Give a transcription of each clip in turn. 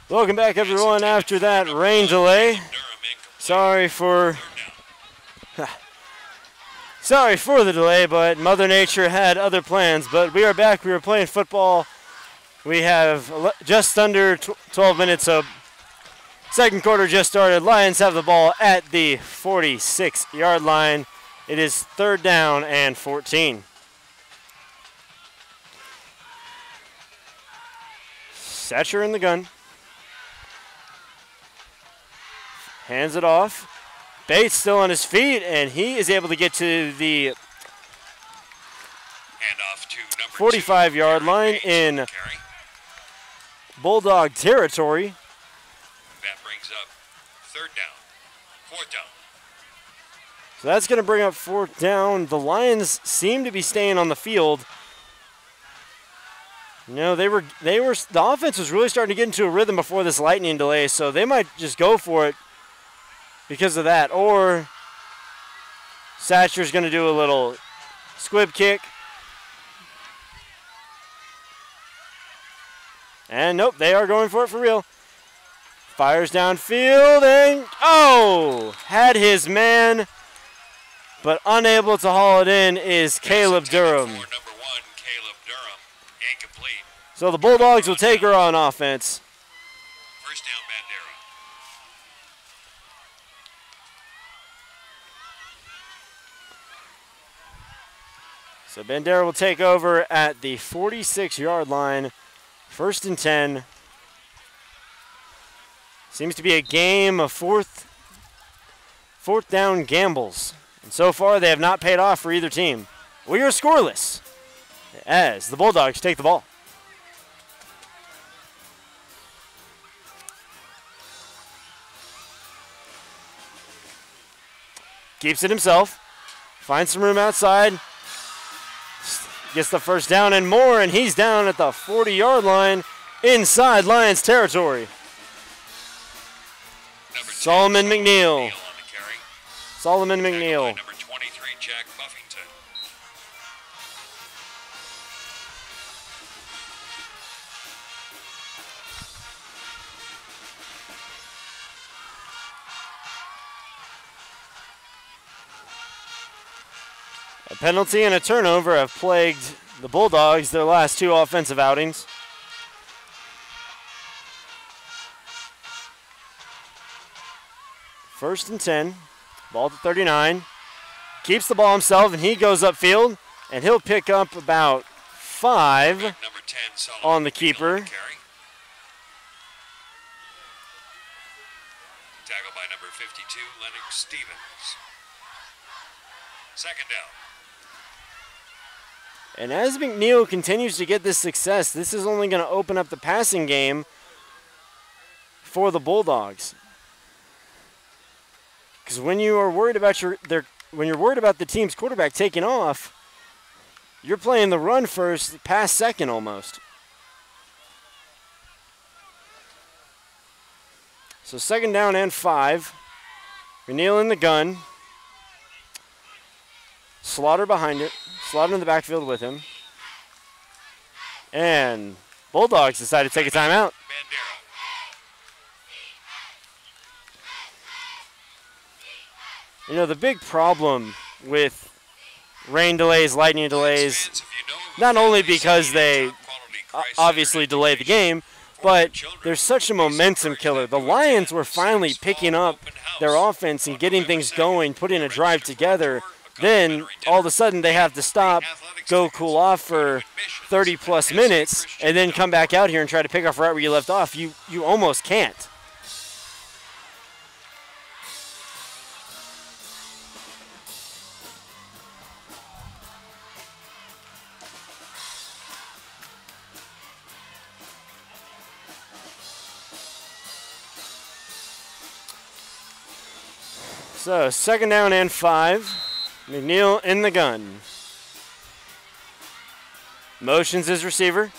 Welcome back, everyone, after that rain delay. Sorry for the delay, but Mother Nature had other plans. But we are back. We are playing football. We have just under 12 minutes of second quarter just started. Lions have the ball at the 46-yard line. It is 3rd down and 14. Satcher in the gun. Hands it off. Bates still on his feet, and he is able to get to the 45-yard line in Bulldog territory. That brings up 3rd down, 4th down. So that's going to bring up 4th down. The Lions seem to be staying on the field. You know, the offense was really starting to get into a rhythm before this lightning delay, so they might just go for it because of that. Or Satcher's going to do a little squib kick. And nope, they are going for it for real. Fires downfield and, had his man, but unable to haul it in is Caleb Durham. Number 1, Caleb Durham, incomplete. So the Bulldogs will take her on offense. 1st down, Bandera. So Bandera will take over at the 46-yard line. 1st and 10. Seems to be a game of fourth down gambles. And so far, they have not paid off for either team. We are scoreless as the Bulldogs take the ball. Keeps it himself. Finds some room outside. Gets the 1st down and more, and he's down at the 40-yard line inside Lions territory. Solomon McNeil. Solomon McNeil. Number 23, Jack Buffington. A penalty and a turnover have plagued the Bulldogs their last 2 offensive outings. First and 10, ball to 39. Keeps the ball himself, and he goes upfield, and he'll pick up about 5 Number 10, on the keeper. Tackled by number 52, Lennox Stevens. 2nd down. And as McNeil continues to get this success, this is only going to open up the passing game for the Bulldogs. Because when you are worried about the team's quarterback taking off, you're playing the run first, pass second almost. So 2nd down and 5. McNeil in the gun. Slaughter behind it. Slaughter in the backfield with him. And Bulldogs decide to take a timeout. You know, the big problem with rain delays, lightning delays, not only because they obviously delay the game, but there's such a momentum killer. The Lions were finally picking up their offense and getting things going, putting a drive together. Then, all of a sudden, they have to stop, go cool off for 30-plus minutes, and then come back out here and try to pick off right where you left off. You almost can't. So, 2nd down and 5. McNeil in the gun. Motions his receiver.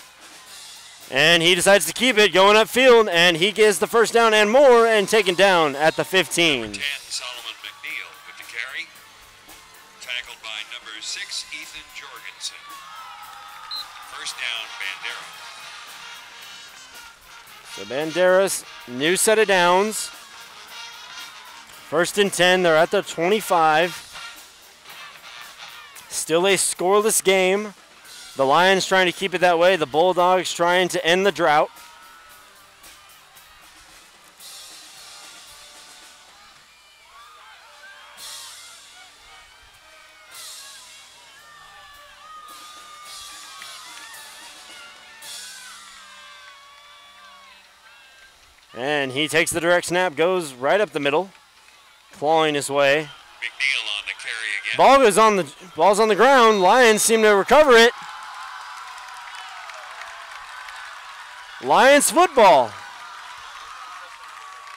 And he decides to keep it going upfield, and he gets the 1st down and more and taken down at the 15. Number 10, Solomon McNeil with the carry. Tackled by number 6, Ethan Jorgensen. 1st down, Bandera. So Bandera's new set of downs. 1st and 10, they're at the 25. Still a scoreless game. The Lions trying to keep it that way. The Bulldogs trying to end the drought. And he takes the direct snap, goes right up the middle, clawing his way. McNeil on the carry again. Ball's on the ground. Lions seem to recover it. Lions football.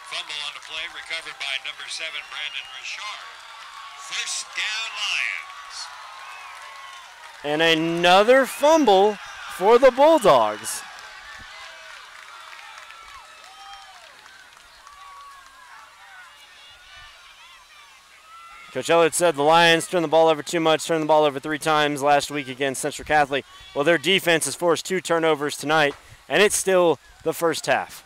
Fumble on the play, recovered by number 7, Brandon Richard. 1st down, Lions. And another fumble for the Bulldogs. Coach Ellard said the Lions turned the ball over too much, turned the ball over 3 times last week against Central Catholic. Well, their defense has forced 2 turnovers tonight, and it's still the first half.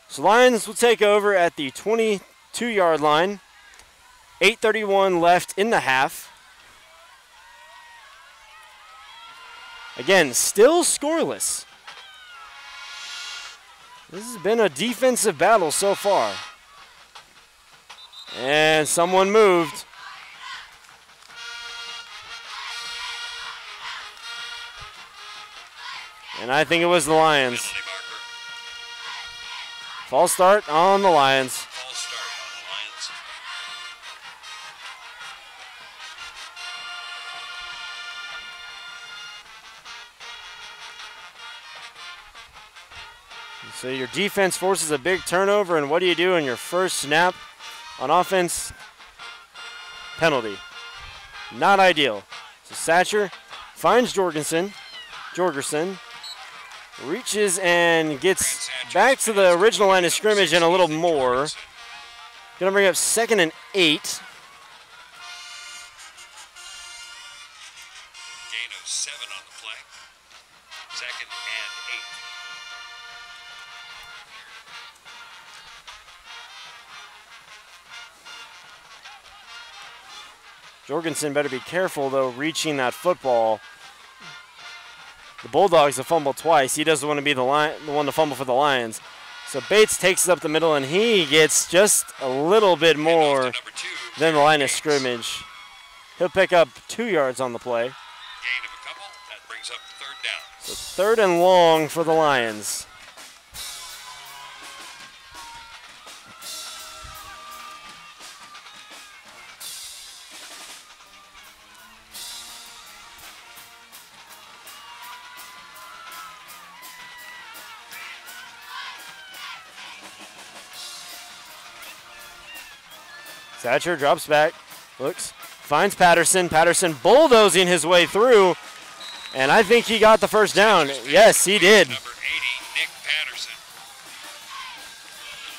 So Lions will take over at the 22-yard line. 8:31 left in the half. Again, still scoreless. This has been a defensive battle so far. And someone moved. And I think it was the Lions. False start on the Lions. False start on the Lions. So your defense forces a big turnover, and what do you do in your first snap? On offense, penalty. Not ideal. So Satcher finds Jorgensen, reaches and gets back to the original line of scrimmage and a little more. Gonna bring up 2nd and 8. Gain of 7 on the play. 2nd and 8. Jorgensen better be careful, though, reaching that football. The Bulldogs have fumbled twice. He doesn't want to be the one to fumble for the Lions. So Bates takes it up the middle, and he gets just a little bit more than the line of scrimmage. He'll pick up 2 yards on the play. Gain of a couple. That brings up 3rd down. So 3rd and long for the Lions. Satcher drops back, looks, finds Patterson. Patterson bulldozing his way through, and I think he got the first down. Yes, he did. Number 80, Nick Patterson.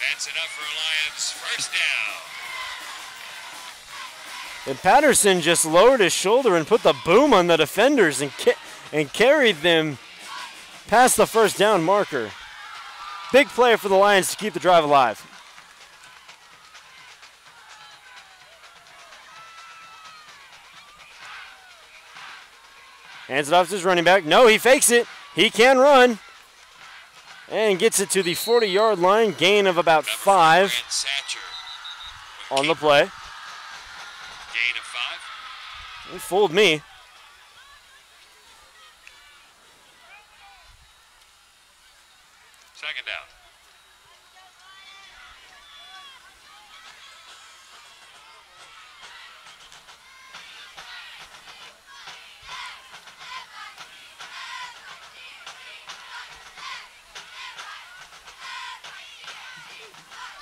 That's enough for Lions. 1st down. And Patterson just lowered his shoulder and put the boom on the defenders and carried them past the 1st down marker. Big play for the Lions to keep the drive alive. Hands it off to his running back. No, he fakes it. He can run. And gets it to the 40-yard line. Gain of about 5 on the play. Gain of 5. He fooled me. Second down.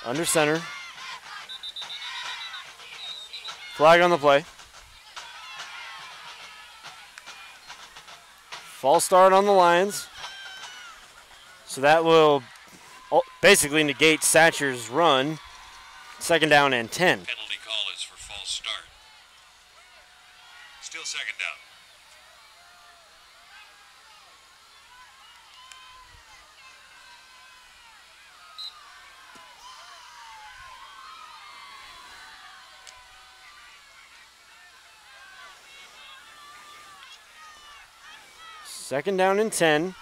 Under center. Flag on the play. False start on the Lions. So that will basically negate Satcher's run. 2nd down and 10. Penalty call is for false start. Still 2nd down. Second down and 10.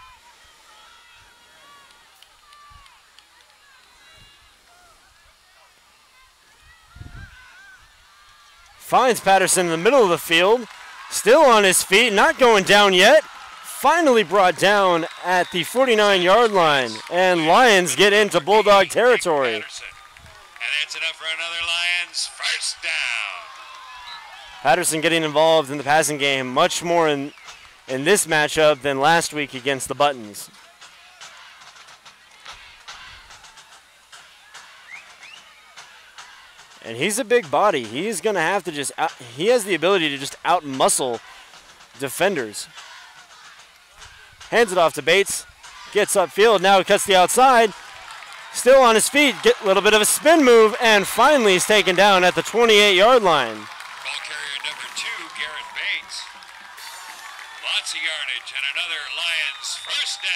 Finds Patterson in the middle of the field. Still on his feet, not going down yet. Finally brought down at the 49-yard line. And Lions get into Bulldog territory. And that's enough for another Lions first down. Patterson getting involved in the passing game much more in this matchup than last week against the Buttons. And he's a big body. He's going to have to he has the ability to just out-muscle defenders. Hands it off to Bates. Gets upfield. Now he cuts the outside. Still on his feet. Get a little bit of a spin move. And finally he's taken down at the 28-yard line. Ball carrier number 2, Garrett Bates. Lots of yardage and another Lions first down.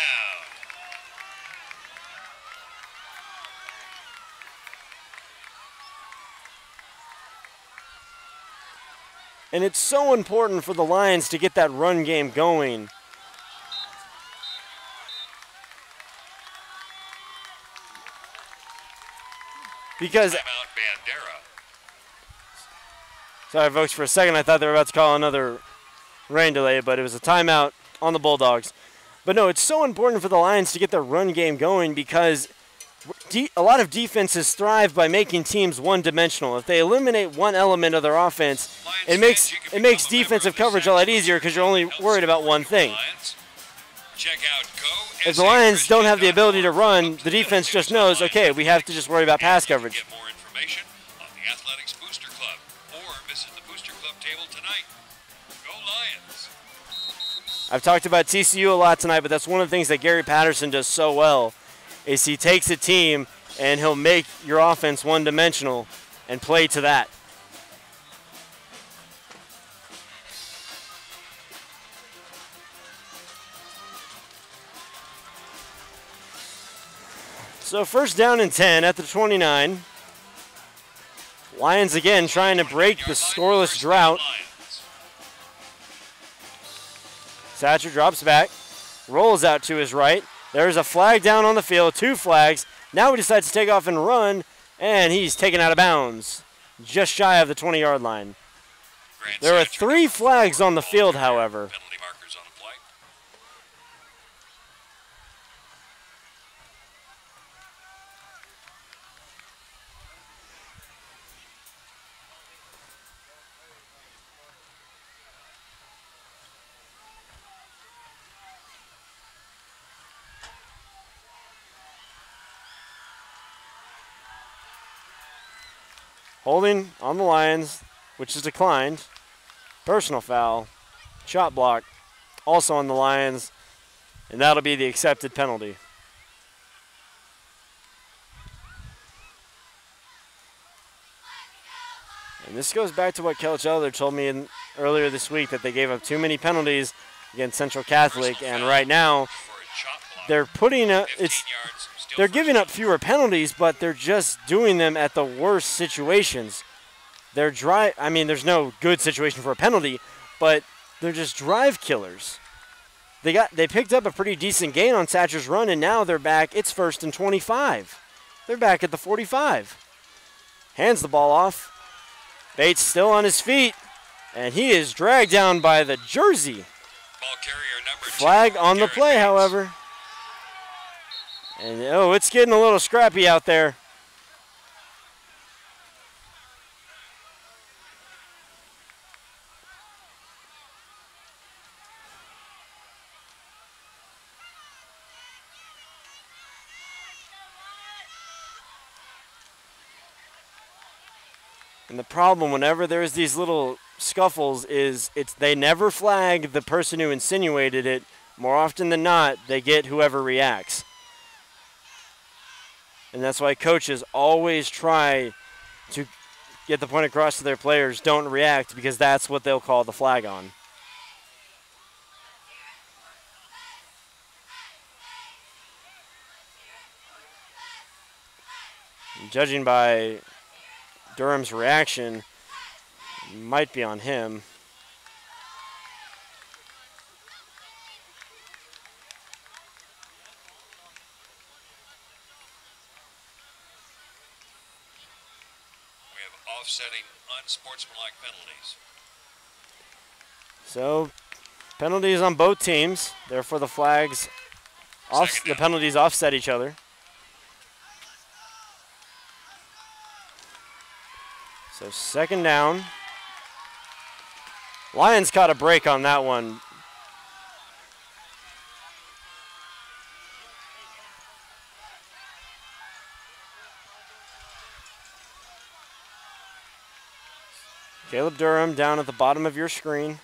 And it's so important for the Lions to get that run game going. Because, Bandera. Sorry folks, for a second I thought they were about to call another rain delay, but it was a timeout on the Bulldogs. But no, it's so important for the Lions to get their run game going because a lot of defenses thrive by making teams one-dimensional. If they eliminate one element of their offense, it makes defensive coverage a lot easier because you're only worried about one thing. If the Lions don't have the ability to run, the defense just knows, okay, we have to just worry about pass coverage. Get more information on the Athletics Booster Club or visit the Booster Club table tonight. Go Lions! I've talked about TCU a lot tonight, but that's one of the things that Gary Patterson does so well, is he takes a team and he'll make your offense one-dimensional and play to that. So first down and 10 at the 29. Lions again trying to break the scoreless drought. Satcher drops back, rolls out to his right. There's a flag down on the field, 2 flags. Now he decides to take off and run, and he's taken out of bounds, just shy of the 20-yard line. There are 3 flags on the field, however. Penalty markers on the play. Holding on the Lions, which is declined. Personal foul. Shot block. Also on the Lions. And that'll be the accepted penalty. And this goes back to what Kelch Elder told me earlier this week, that they gave up too many penalties against Central Catholic. And right now, they're they're giving up fewer penalties, but they're just doing them at the worst situations. I mean, there's no good situation for a penalty, but they're just drive killers. They picked up a pretty decent gain on Satcher's run, and now they're back. It's 1st and 25. They're back at the 45. Hands the ball off. Bates still on his feet, and he is dragged down by the jersey. Ball carrier number 2, Flag on the play, however. And, oh, it's getting a little scrappy out there. And the problem whenever there's these little scuffles is they never flag the person who insinuated it. More often than not, they get whoever reacts. And that's why coaches always try to get the point across to their players, don't react, because that's what they'll call the flag on. And judging by Durham's reaction, it might be on him. setting unsportsmanlike penalties. So, penalties on both teams. Therefore, the flags, the penalties offset each other. So, second down. Lions caught a break on that one. Caleb Durham down at the bottom of your screen.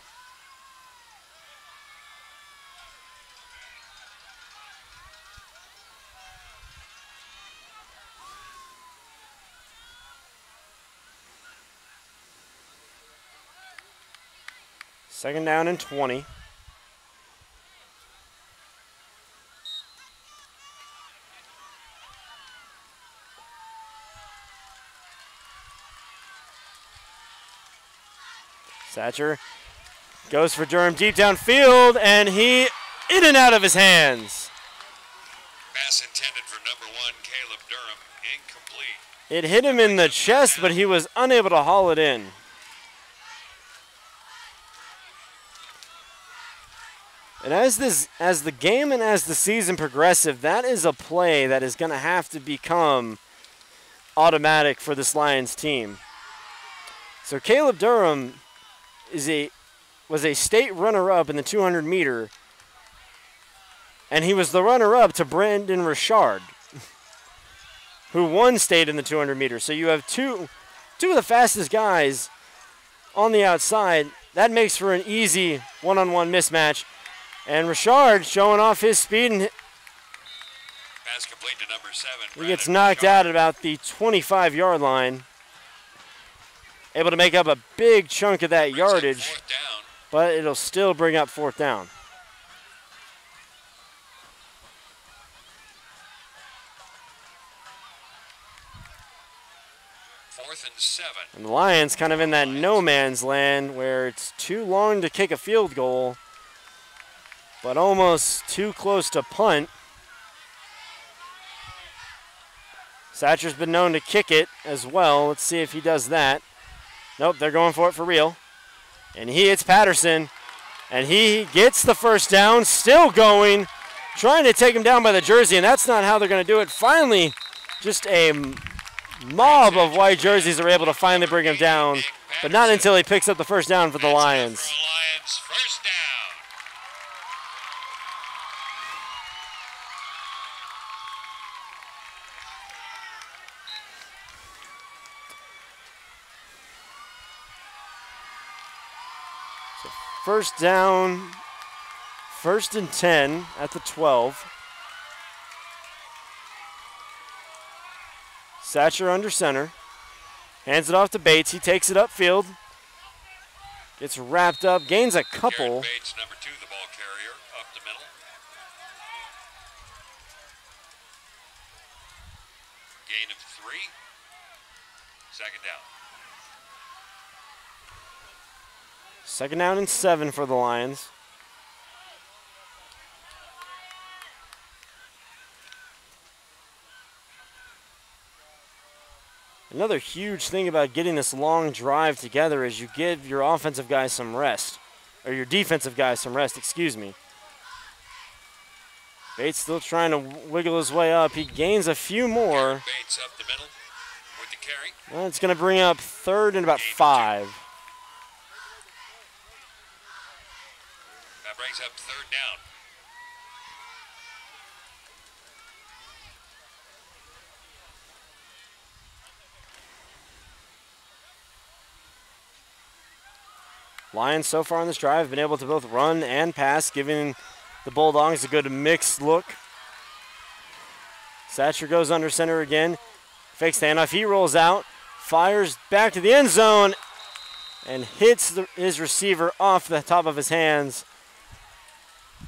Second down and 20. Satcher goes for Durham deep downfield, and he in and out of his hands. Pass intended for number 1, Caleb Durham, incomplete. It hit him in the chest, but he was unable to haul it in. And as the game and as the season progresses, that is a play that is going to have to become automatic for this Lions team. So Caleb Durham was a state runner-up in the 200-meter, and he was the runner-up to Brandon Richard, who won state in the 200-meter. So you have two of the fastest guys on the outside. That makes for an easy one-on-one mismatch. And Richard showing off his speed, and pass complete to number 7. He gets knocked out at about the 25-yard line. Able to make up a big chunk of that yardage, but it'll still bring up fourth down. Fourth and 7. And the Lions kind of in that no man's land where it's too long to kick a field goal, but almost too close to punt. Satcher's been known to kick it as well. Let's see if he does that. Nope, they're going for it for real. And he hits Patterson, and he gets the first down, still going, trying to take him down by the jersey, and that's not how they're going to do it. Finally, just a mob of white jerseys are able to finally bring him down, but not until he picks up the first down for the Lions. First down. First down, 1st and 10 at the 12. Satcher under center. Hands it off to Bates. He takes it upfield. Gets wrapped up, gains a couple. Bates, number 2, the ball carrier, up the middle. Gain of 3. Second down. Second down and 7 for the Lions. Another huge thing about getting this long drive together is you give your offensive guys some rest, or your defensive guys some rest, excuse me. Bates still trying to wiggle his way up. He gains a few more. Bates up the middle with the carry. Well, it's going to bring up 3rd and about 5. That brings up 3rd down. Lions so far on this drive have been able to both run and pass, giving the Bulldogs a good mixed look. Satcher goes under center again. Fakes the handoff. He rolls out, fires back to the end zone, and hits his receiver off the top of his hands.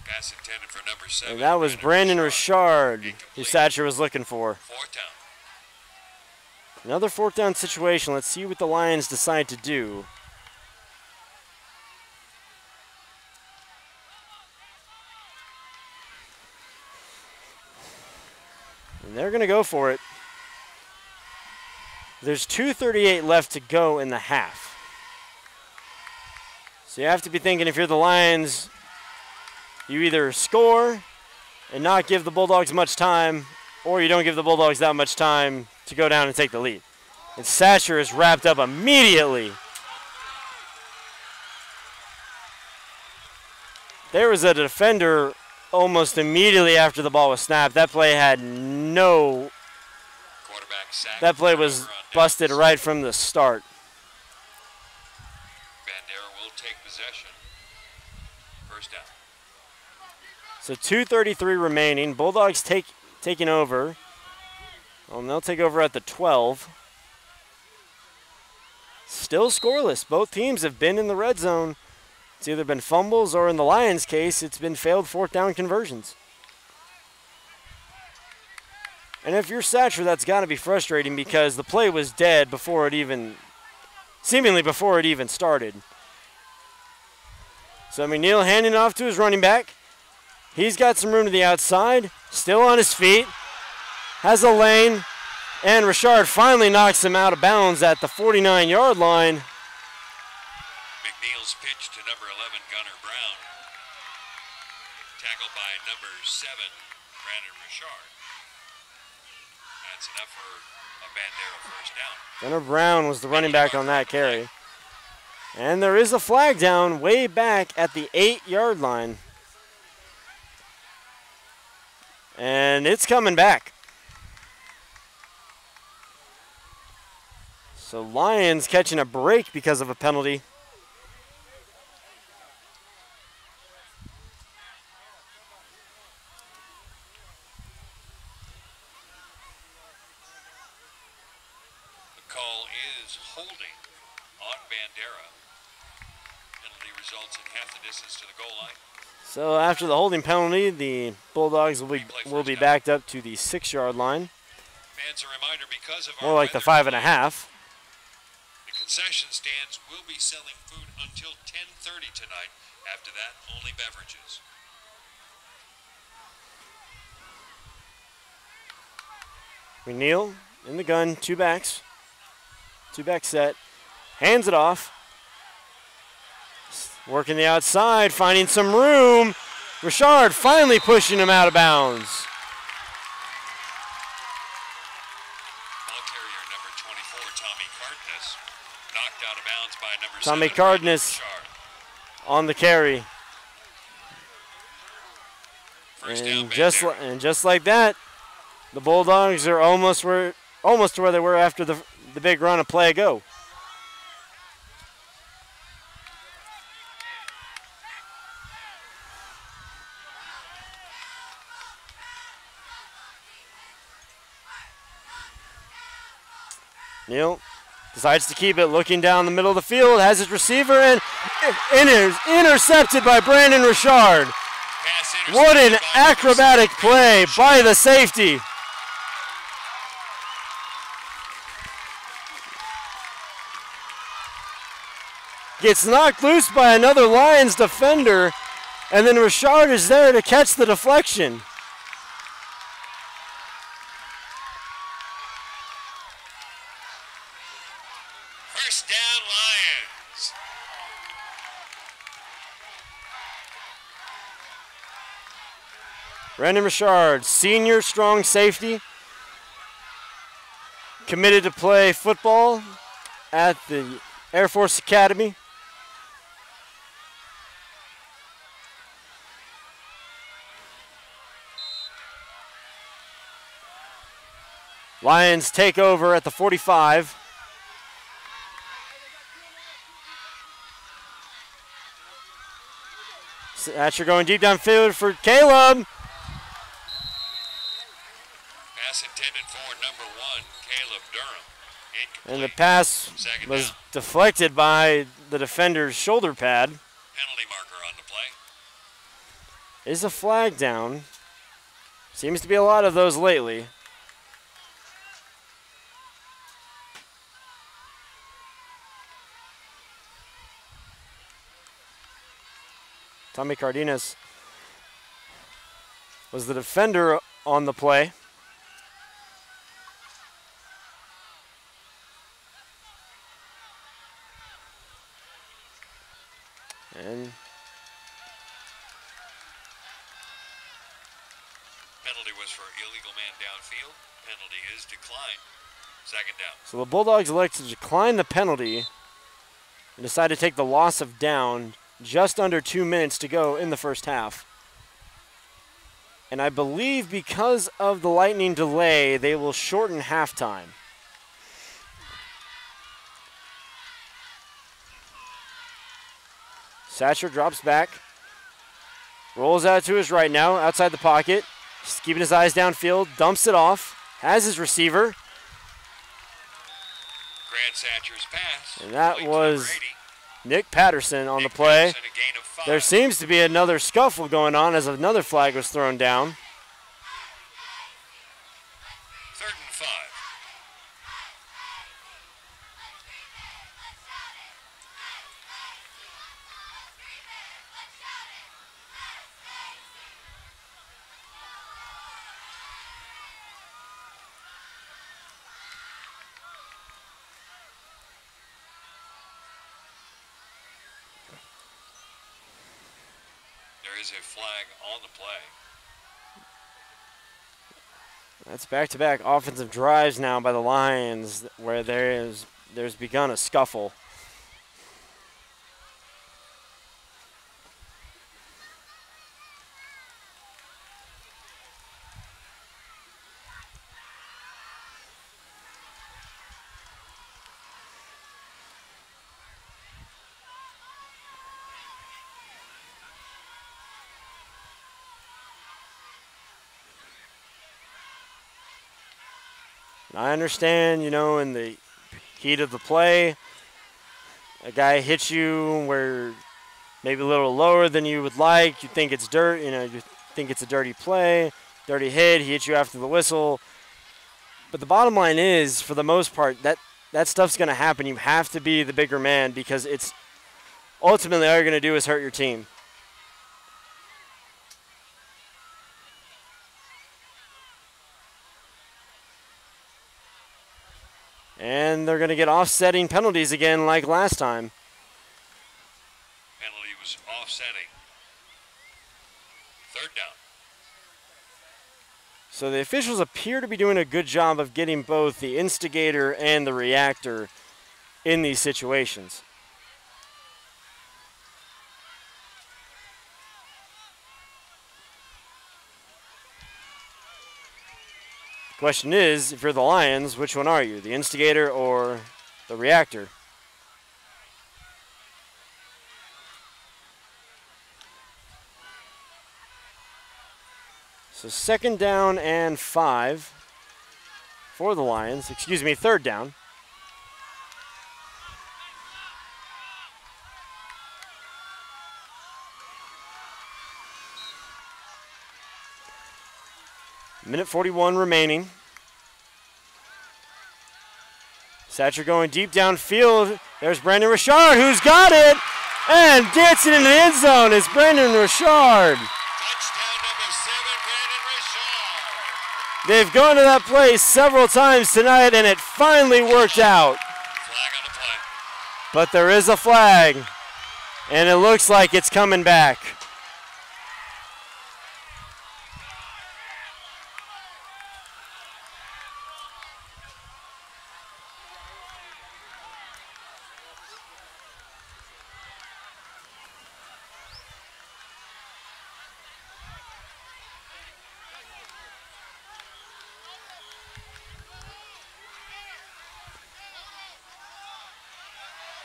Pass intended for number 7. And that was Brandon Richard, who Satcher was looking for. 4th down. Another 4th down situation. Let's see what the Lions decide to do. And they're going to go for it. There's 2:38 left to go in the half. So you have to be thinking, if you're the Lions, you either score and not give the Bulldogs much time, or you don't give the Bulldogs that much time to go down and take the lead. And Satcher is wrapped up immediately. There was a defender almost immediately after the ball was snapped. That play had no... That play was busted right from the start. Bandera will take possession. First down. So 2:33 remaining. Bulldogs taking over. Well, they'll take over at the 12. Still scoreless. Both teams have been in the red zone. It's either been fumbles, or in the Lions' case, it's been failed fourth down conversions. And if you're Satcher, that's got to be frustrating, because the play was dead before it even, seemingly before it even started. So McNeil handing off to his running back. He's got some room to the outside, still on his feet, has a lane, and Richard finally knocks him out of bounds at the 49-yard line. McNeil's pitch to number 11, Gunnar Brown. Tackled by number 7, Brandon Richard. That's enough for a Bandera first down. Gunnar Brown was the running back on that carry. And there is a flag down way back at the 8-yard line. And it's coming back. So Lions catching a break because of a penalty. The call is holding on Bandera. Penalty results in half the distance to the goal line. So after the holding penalty, the Bulldogs will be backed up to the 6-yard line. Fans, a reminder, because of more like the 5.5. The concession stands will be selling food until 10:30 tonight. After that, only beverages. McNeil in the gun, two backs. Two-back set. Hands it off. Working the outside, finding some room. Richard finally pushing him out of bounds. Ball carrier number 24, Tommy Cardenas, knocked out of bounds by number 7. Tommy Cardenas on the carry. And just like that, the Bulldogs are almost to where they were after the big run of play ago. Neal decides to keep it, looking down the middle of the field, has his receiver, and it is intercepted by Brandon Richard. What an acrobatic play by the safety. Gets knocked loose by another Lions defender, and then Richard is there to catch the deflection. First down, Lions. Brandon Richard, senior strong safety, committed to play football at the Air Force Academy. Lions take over at the 45. Satcher going deep downfield for Caleb. Pass intended for number 1, Caleb Durham. Incomplete. And the pass was deflected by the defender's shoulder pad. Penalty marker on the play. Is a flag down. Seems to be a lot of those lately. Tommy Cardenas was the defender on the play. And penalty was for illegal man downfield. Penalty is declined. Second down. so the Bulldogs elect to decline the penalty and decide to take the loss of down. Just under 2 minutes to go in the first half. And I believe because of the lightning delay, they will shorten halftime. Satcher drops back. Rolls out to his right now, outside the pocket. Just keeping his eyes downfield, dumps it off. Has his receiver. Grant Satcher's pass. And that was Nick Patterson on the play. There seems to be another scuffle going on as another flag was thrown down. 3rd and 5. There is a flag on the play. That's back-to-back offensive drives now by the Lions where there's begun a scuffle. I understand, in the heat of the play, a guy hits you where maybe a little lower than you would like. You think it's dirt, you think it's a dirty play, dirty hit. He hits you after the whistle. But the bottom line is, for the most part, that stuff's going to happen. You have to be the bigger man because it's ultimately all you're going to do is hurt your team. And they're going to get offsetting penalties again like last time. Penalty was offsetting. 3rd down. So the officials appear to be doing a good job of getting both the instigator and the reactor in these situations. Question is, if you're the Lions, which one are you? The instigator or the reactor? So 2nd down and 5 for the Lions. 3rd down. Minute 41 remaining. Satcher going deep downfield. There's Brandon Richard, who's got it. And dancing in the end zone is Brandon Richard. Touchdown number 7, Brandon Richard. They've gone to that play several times tonight, and it finally worked out. Flag on the play. But there is a flag, and it looks like it's coming back.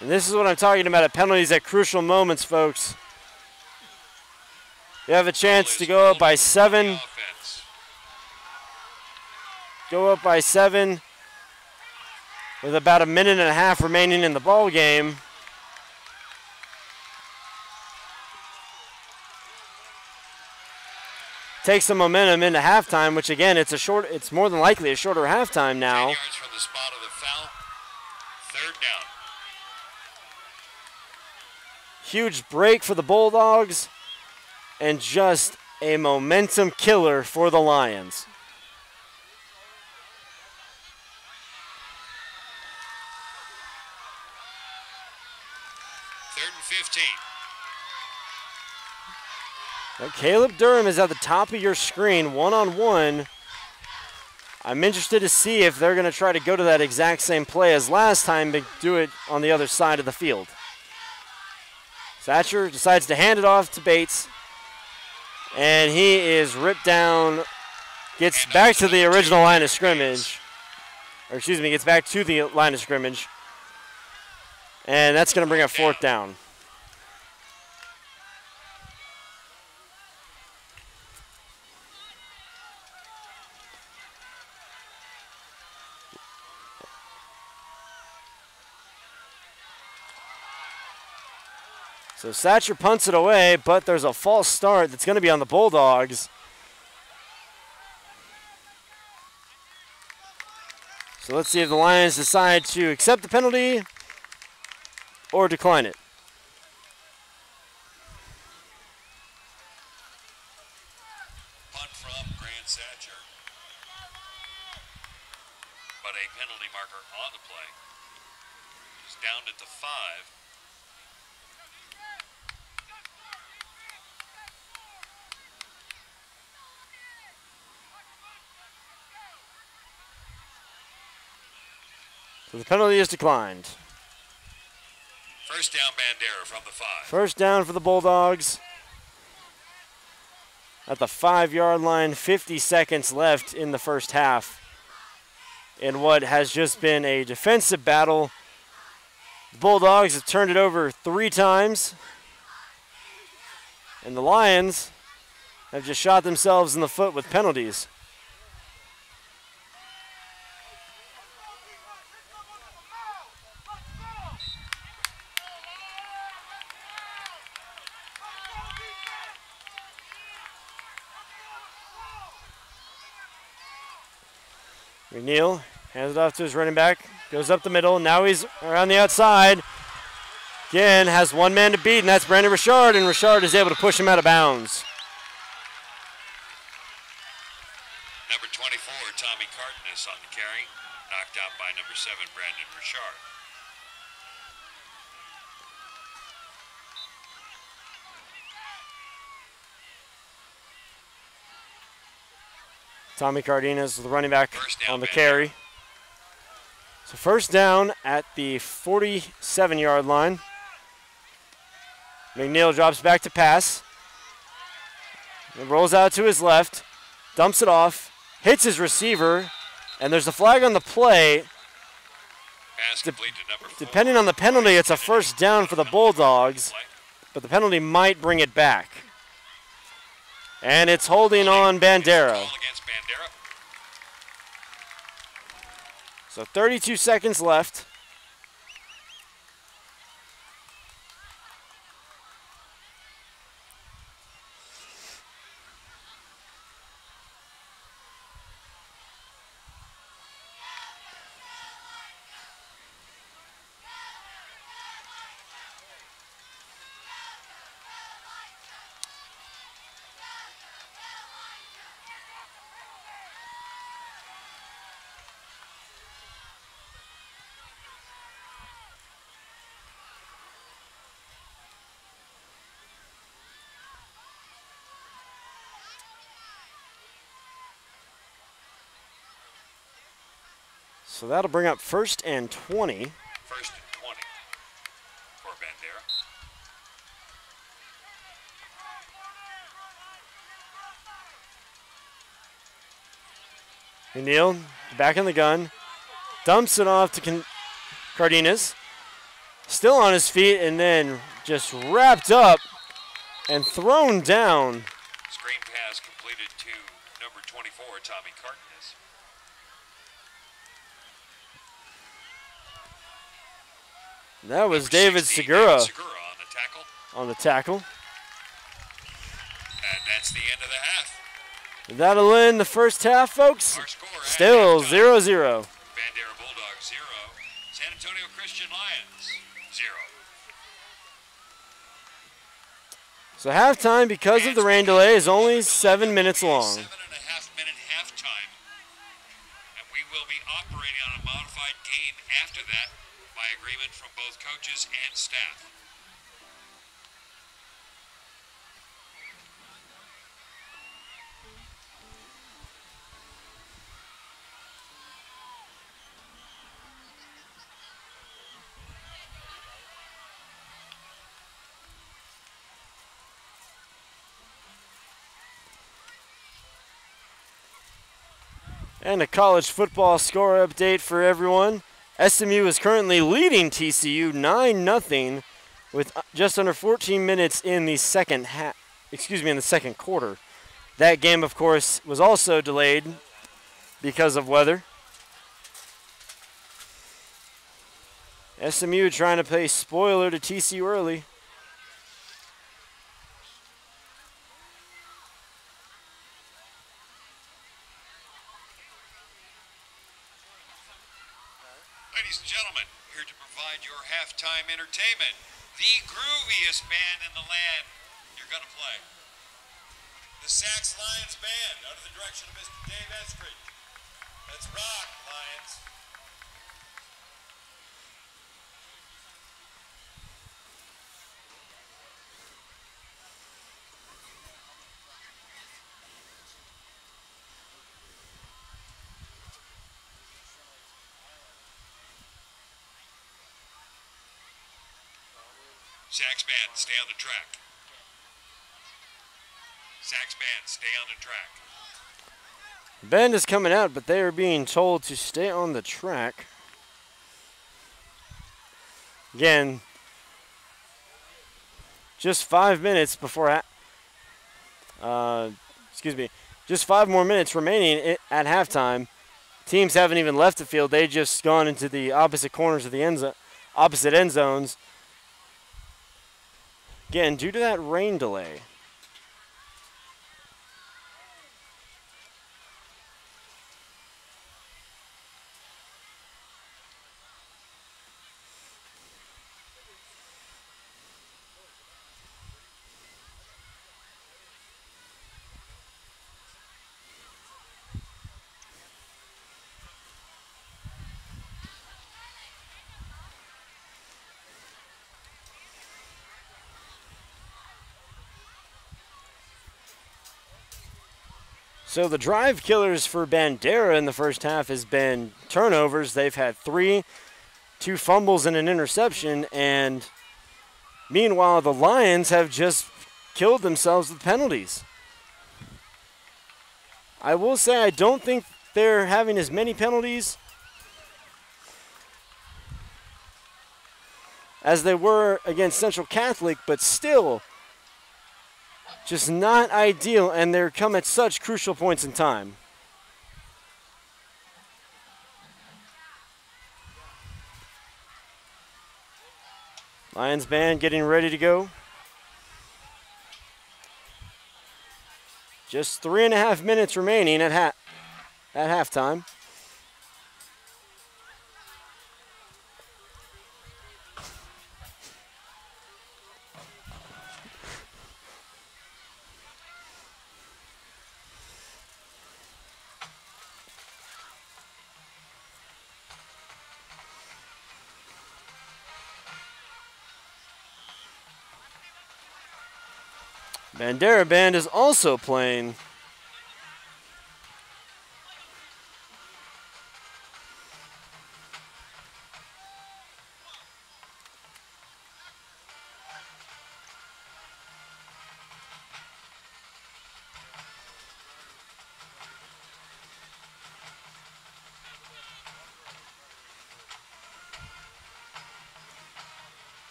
And this is what I'm talking about at penalties at crucial moments, folks. You have a chance to go up by 7. Go up by 7 with about a minute and a half remaining in the ball game. Take some momentum into halftime, which again, it's more than likely a shorter halftime now. 10 yards from the spot of the foul. 3rd down. Huge break for the Bulldogs and just a momentum killer for the Lions. Third and 15. Now, Caleb Durham is at the top of your screen, one-on-one. I'm interested to see if they're going to try to go to that exact same play as last time, but do it on the other side of the field. Satcher decides to hand it off to Bates, and he is ripped down, gets back to the original line of scrimmage, or excuse me, gets back to the line of scrimmage, and that's going to bring up fourth down. So Satcher punts it away, but there's a false start that's going to be on the Bulldogs. So let's see if the Lions decide to accept the penalty or decline it. Punt from Grant Satcher. But a penalty marker on the play. He's down at the 5. So the penalty is declined. First down, Bandera from the 5. First down for the Bulldogs. At the 5-yard line, 50 seconds left in the first half. In what has just been a defensive battle. The Bulldogs have turned it over 3 times. And the Lions have just shot themselves in the foot with penalties. McNeil hands it off to his running back, goes up the middle. Now he's around the outside. Again, has one man to beat, and that's Brandon Richard, and Richard is able to push him out of bounds. Number 24, Tommy Cardenas on the carry. Knocked out by number 7, Brandon Richard. Tommy Cardenas, the running back on the Bandera. carry. So first down at the 47-yard line. McNeil drops back to pass. It rolls out to his left, dumps it off, hits his receiver, and there's a flag on the play. Pass complete to number 4. Depending on the penalty, it's a first down for the Bulldogs, but the penalty might bring it back. And it's holding on Bandera. Call against Bandera. So 32 seconds left. So that'll bring up 1st and 20. 1st and 20 for Bandera. McNeil back in the gun, dumps it off to Cardenas. Still on his feet, and then just wrapped up and thrown down. Screen pass completed to number 24, Tommy Cardenas. That was Number David 16, Segura David Segura on the tackle. And that's the end of the half. That'll end the first half, folks. Our score at Still halftime, 0-0. Bandera Bulldogs 0, San Antonio Christian Lions 0. So halftime, because of the rain delay, is only 7 minutes long. 7.5-minute halftime. And we will be operating on a modified game after that by agreement from both coaches and staff. And a college football score update for everyone. SMU is currently leading TCU 9-0 with just under 14 minutes in the second in the second quarter. That game, of course, was also delayed because of weather. SMU trying to play spoiler to TCU early. Ladies and gentlemen, here to provide your halftime entertainment, the grooviest band in the land. You're going to play. The SACS Lions Band, under the direction of Mr. Dave Eskridge. Let's rock, Lions. SACS Band, stay on the track. SACS Band, stay on the track. The band is coming out, but they are being told to stay on the track. Again, just 5 minutes before, just 5 more minutes remaining at halftime. Teams haven't even left the field. They just gone into the opposite corners of the opposite end zones. Again, due to that rain delay. So the drive killers for Bandera in the first half has been turnovers. They've had 3, 2 fumbles and an interception, and meanwhile the Lions have just killed themselves with penalties. I will say I don't think they're having as many penalties as they were against Central Catholic, but still just not ideal, and they're come at such crucial points in time. Lions band getting ready to go. Just 3.5 minutes remaining at halftime. Bandera band is also playing.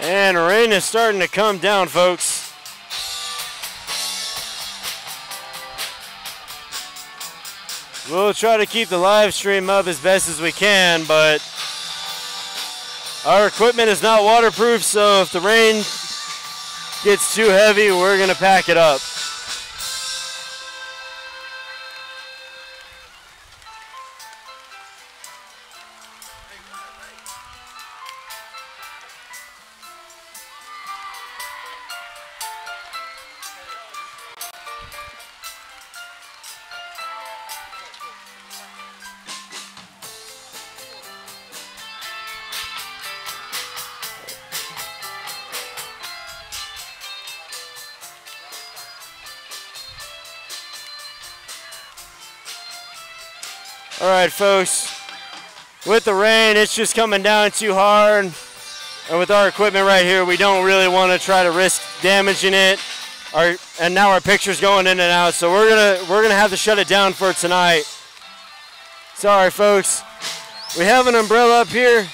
And rain is starting to come down, folks. We'll try to keep the live stream up as best as we can, but our equipment is not waterproof, so if the rain gets too heavy, we're going to pack it up. All right, folks, with the rain, it's just coming down too hard. And with our equipment right here, we don't really want to try to risk damaging it. And now our picture's going in and out, so we're gonna have to shut it down for tonight. Sorry, folks. We have an umbrella up here.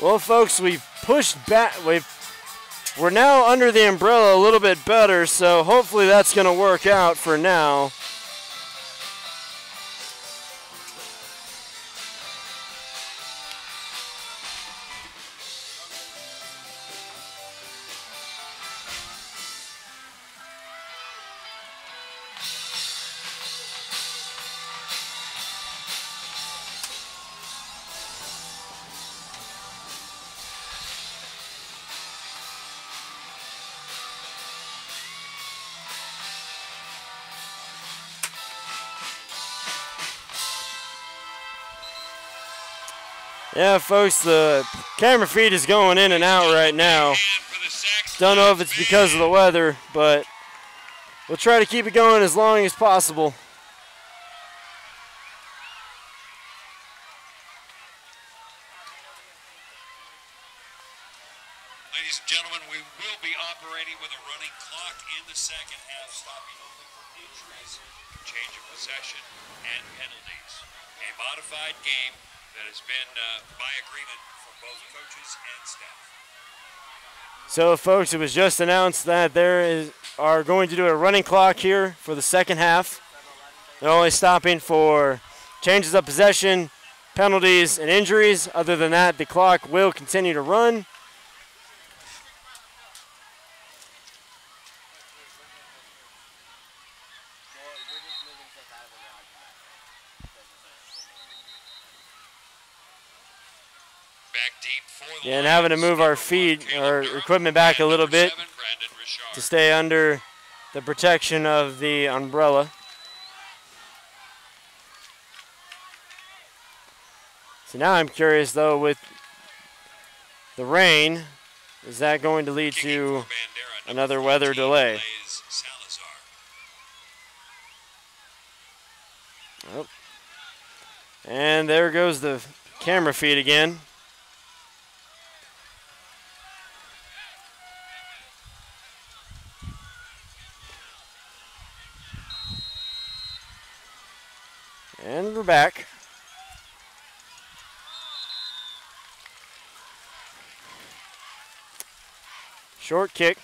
Well, folks, we've pushed back. We're now under the umbrella a little bit better, so hopefully that's going to work out for now. Yeah, folks, the camera feed is going in and out right now. Don't know if it's because of the weather, but we'll try to keep it going as long as possible. Ladies and gentlemen, we will be operating with a running clock in the second half, stopping only for injuries, change of possession, and penalties. A modified game that has been by agreement from both coaches and staff. So, folks, it was just announced that are going to do a running clock here for the second half. They're only stopping for changes of possession, penalties, and injuries. Other than that, the clock will continue to run. Yeah, and having to move our equipment back a little bit to stay under the protection of the umbrella. So now I'm curious, though, with the rain, is that going to lead to another weather delay? Oh. And there goes the camera feed again. And we're back. Short kick.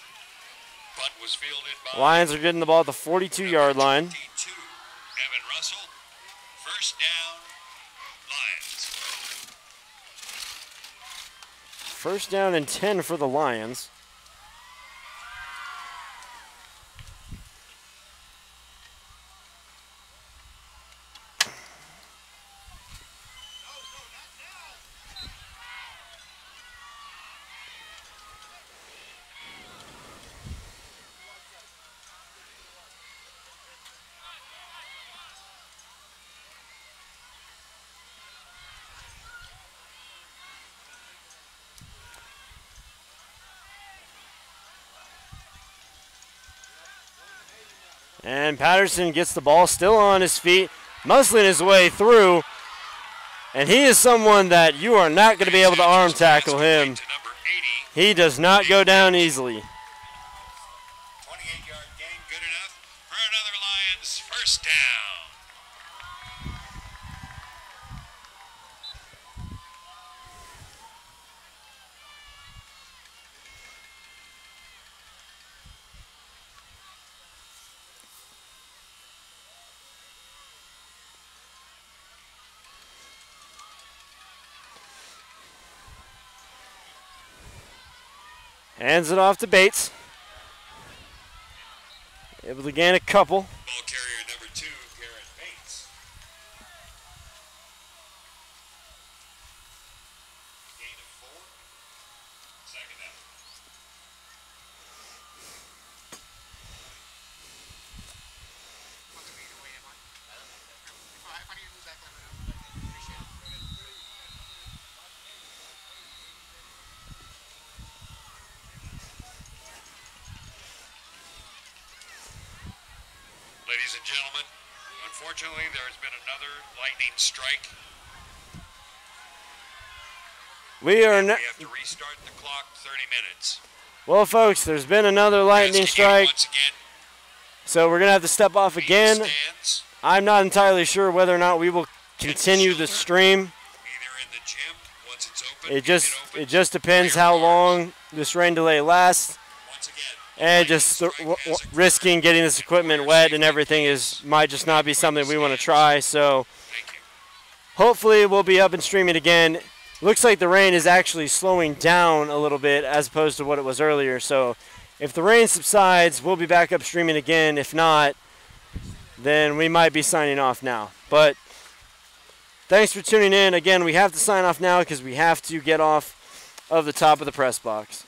Punt was fielded by Lions are getting the ball at the 42-yard line. Evan Russell. First down, Lions. First down and 10 for the Lions. And Patterson gets the ball still on his feet, muscling his way through. And he is someone that you are not going to be able to arm tackle him. He does not go down easily. 28-yard gain, good enough for another Lions first down. Hands it off to Bates. Able to gain a couple. Ball carrier number 2, Garrett Bates. Gain of 4. Second down. Ladies and gentlemen, unfortunately there has been another lightning strike. We have to restart the clock 30 minutes. Well, folks, there's been another lightning strike. Once again, So we're going to have to step off again. stands, I'm not entirely sure whether or not we will continue the stream. either in the gym once it's open. It just depends how long this rain delay lasts. Once again, And just risking getting this equipment wet and everything might just not be something we want to try. So thank you. hopefully we'll be up and streaming again. Looks like the rain is actually slowing down a little bit as opposed to what it was earlier. So if the rain subsides, we'll be back up streaming again. If not, then we might be signing off now. But thanks for tuning in. Again, we have to sign off now because we have to get off of the top of the press box.